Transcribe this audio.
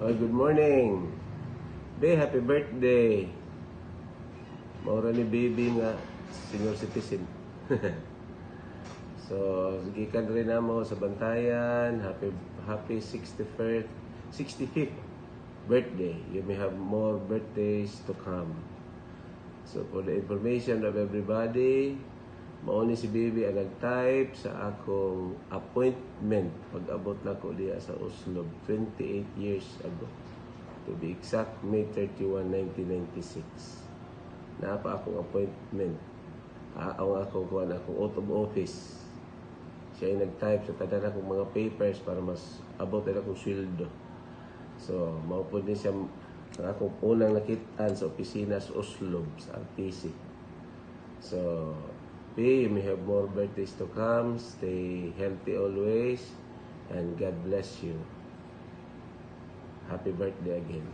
Oh, good morning. Be, happy birthday. Maura ni baby nga senior citizen. So, gikan rin namo sa bantayan. Happy 65th birthday. You may have more birthdays to come. So, for the information of everybody, mauni si baby ang nag-type sa akong appointment pag-abot na ko diya sa Oslo 28 years ago. To be exact, May 31, 1996. Naapa akong appointment. Ang akong out of office. Siya ay nag-type sa tanan akong mga papers para mas abot na akong sweldo. So, maupod din siya ang akong unang nakitaan sa opisina sa Oslo, sa RTC. So, you may have more birthdays to come. Stay healthy always. And God bless you. Happy birthday again.